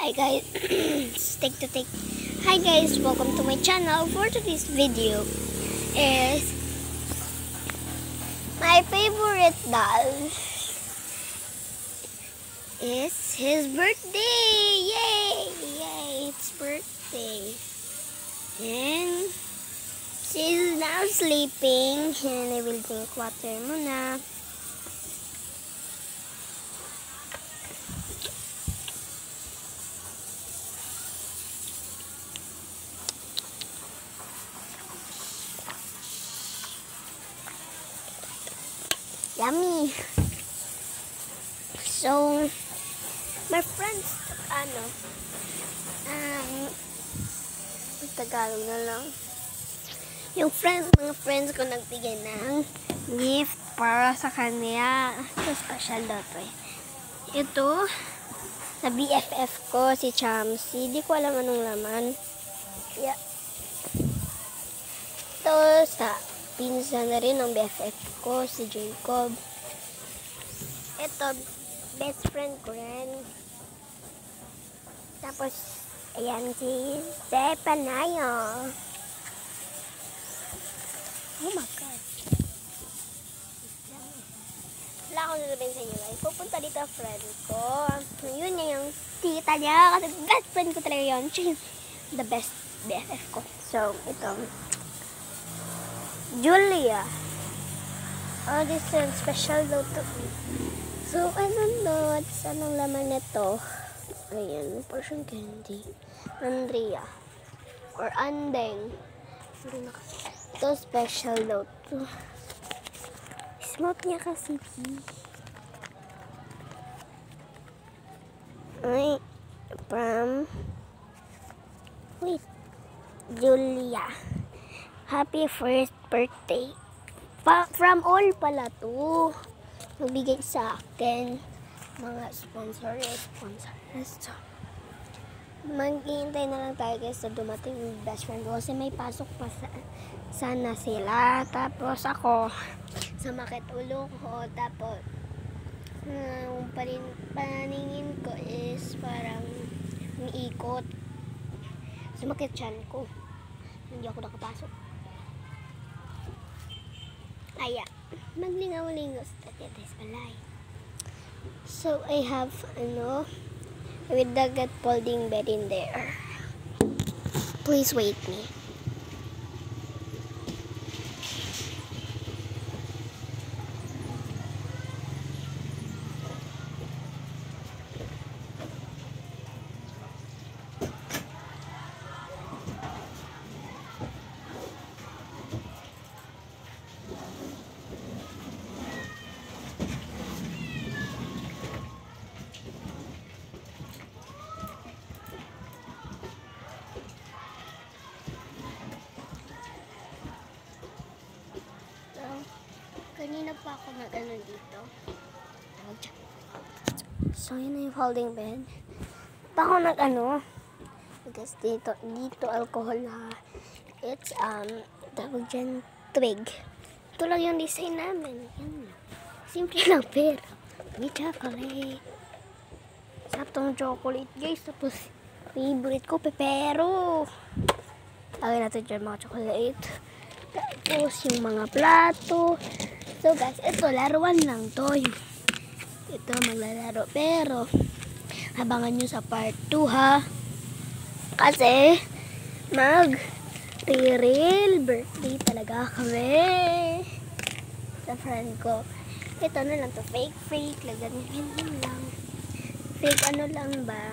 Hi guys, Hi guys, welcome to my channel. For today's video is my favorite doll is his birthday. Yay, it's birthday. And she's now sleeping and I will drink water muna. Yummy. So, my friends, Tagalog na lang. Yung mga friends ko nagbigay ng gift para sa kanya. Ito, special daw to eh. Ito, sa BFF ko, si Chamsi. Di ko alam anong laman. Yeah. Ito, sa pinsan na rin ng BFF ko, si Jacob. Ito, best friend ko rin. Tapos, ayan si Stepanayo. Oh my God. Wala akong sasabihin sa inyo guys. Pupunta dito ang friend ko. Yun niya yung tita niya. Kasi best friend ko talaga yun. She's the best BFF ko. So, ito. Julia. Oh, this is special daw to me. So, I don't know what's anong laman nito. Ayan, portion candy. Andrea. Or Andeng. Ito special daw to. Smooth niya kasi. Ay, from Julia. Happy first birthday. From all pala to. Magbigay sa akin. Mga sponsor. So, maghihintay na lang tayo guys sa dumating yung best friend ko. Kasi may pasok pa sana sila. Tapos ako, sumakit ulo ko. Tapos, paningin ko is parang umiikot. Sumakit tiyan ko. Hindi ako nakapasok. Kaya, maglingaw-lingaw sa tetes palay. So, I have, with the folding bed in there. Please wait me. Kanina pa ako nag-ano dito. So, yun na yung folding bed. Pa ako nag-ano. Because dito alcohol ha. It's, tawag dyan, twig. Ito lang yung design namin. Yan lang. Simple lang, pero may chocolate. Saptong chocolate, guys. Tapos, favorite ko, pepero. Lagay natin dyan mga chocolate. Tapos, yung mga plato. So guys, ito laruan lang to. Ito maglalaro. Pero, abangan nyo sa part 2 ha. Kasi, mag-real birthday talaga kami. Sa friend ko. Ito na lang to. Fake. Laganin lang. Fake ano lang ba?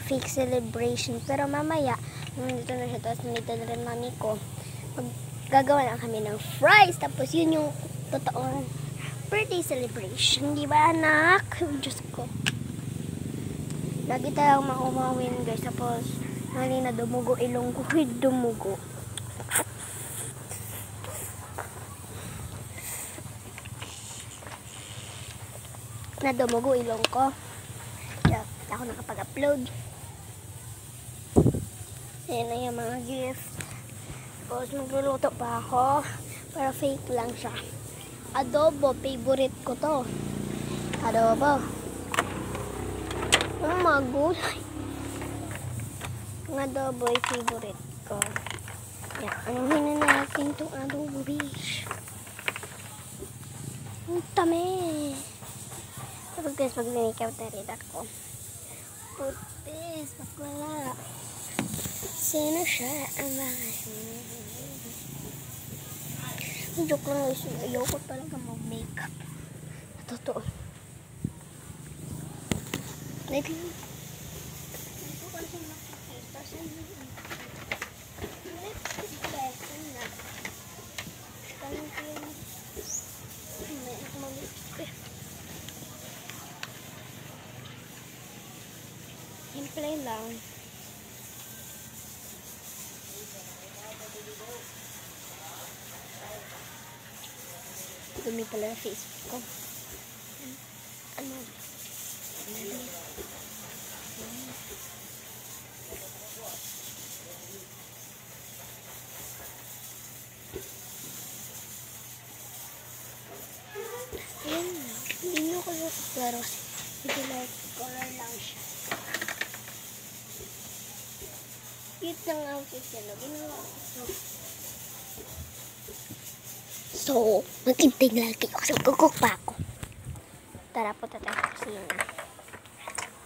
Fake celebration. Pero mamaya, nandito na siya. Tapos nandito na rin mami ko. Gagawa lang kami ng fries. Tapos yun yung totoong birthday celebration. Di ba anak? Diyos ko. Lagi tayong makumawin guys. Tapos na dumugo ilong ko. Dumugo. Na dumugo ilong ko. Yeah, ako nakapag-upload. Ayan na yung mga gift. Tapos magluluto pa ako. Pero fake lang siya. Adobo, favorite ko to. Adobo. Ang mga gulay. Ang adobo ay favorite ko. Yan, anuhin na natin itong adobo, bish. Ang tami. Tapos guys, mag-makeup na rin ako. Putis, bakla. Sino siya? Ang joke lang guys, ayoko talaga mag-makeup. Totoo. Maybe. Ito kasi makikita sa inyo. Let's get back na. Kaya ko yung may mag-makeup. Simple lang. Dumi pala na Facebook ko. Ano? Ayan na. Hindi nyo ko yung klaro. Hindi like color lang siya. Cute ng outfit yan. Ginawa ko. So, mag-intay na lagi ako. Kukuk pa ako. Tara po tayo sa kusina.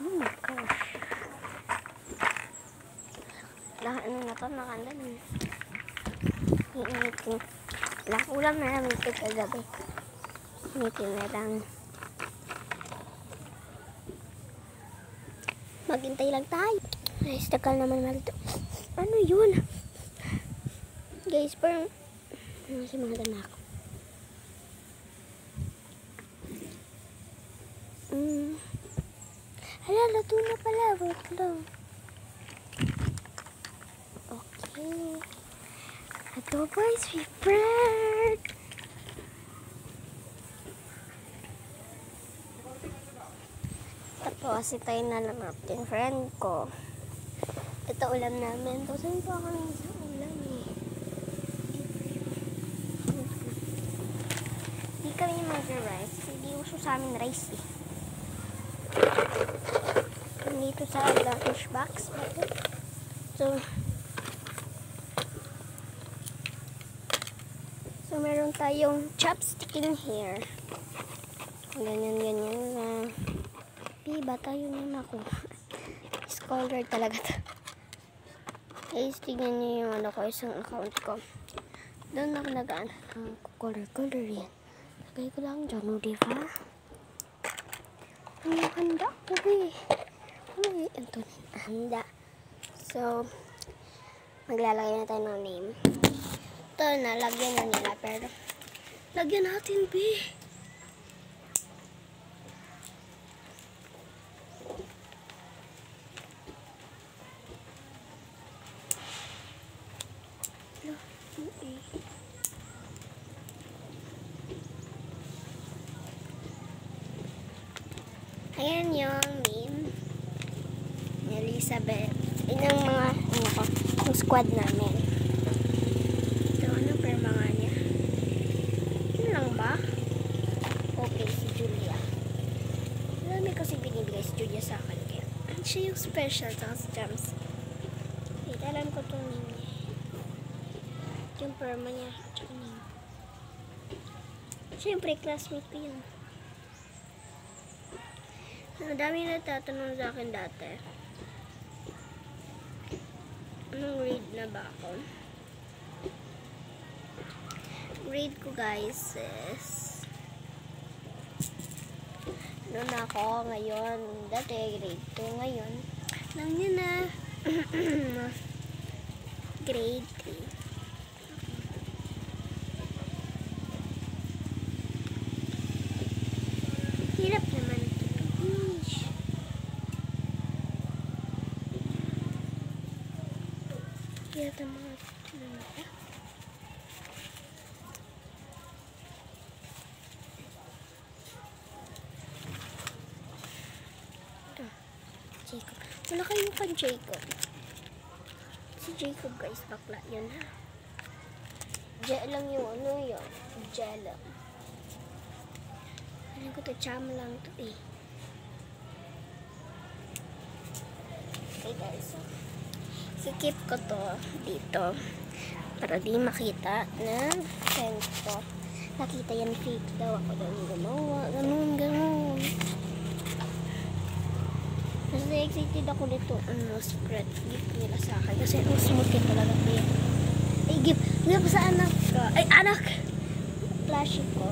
Oh my gosh. Ano na to? Nakanda na. Iinitin. Ulam na namin ito kagabi. Iinitin na lang. Maghintay lang tayo. Ay, stakal naman malito. Ano yun? Guys, parang si mga na ako. Hala, lato na pala. Wait lang. Okay. Adobo is prepared. Tapos, itayin na lang natin friend ko. Ito ulam namin. Tapos, saan pa kami sa ulam eh? Hindi kami mag-rice. Hindi uso sa amin rice eh. Dito sa lunch box. So meron tayong chopstick in here. Ganyan na. Piba tayo na ako. Scholar talaga to. Guys, tignan nyo yung ano ko, isang account ko. Doon ako nagaan. Color yan. Lagay ko lang dyan, o diba? Ang handa ko eh. Ito, handa. So, maglalagay na tayo ng name. Ito na, lagyan na nila. Pero, lagyan natin, B. Ayan yung name ni Elizabeth. Yun ang mga yung squad namin. So, ano per mga niya? Yun lang ba? Okay, si Julia. Marami kasi binibigay si Julia sa akin. Kaya, siya yung special sa jams. Wait, alam ko itong name niya. Yung perma niya. Tsaka name. Siyempre, classmate ko yun. Ang dami na tatanong sa akin dati. Anong grade na ba ako? Grade ko guys is ano na ako ngayon. Dati grade 2 ngayon. Lang yun na. Grade 3. Hirap naman. Hirap naman. Jacob. Wala kayo kan Jacob. Si Jacob guys, bakla yun ha. Diyan lang yung ano yun. Diyan lang. Alam ko to, cham lang to eh. Okay guys, so keep ko to dito para di makita na ganito. Nakita yan, fake daw ako daw gumawa, ganun. Kasi excited ako nito, spread gift nila sa akin kasi ang smooth yun talaga eh. Ay, gift sa anak ko. Ay, anak! Flashy ko.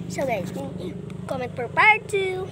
So guys, comment for part 2.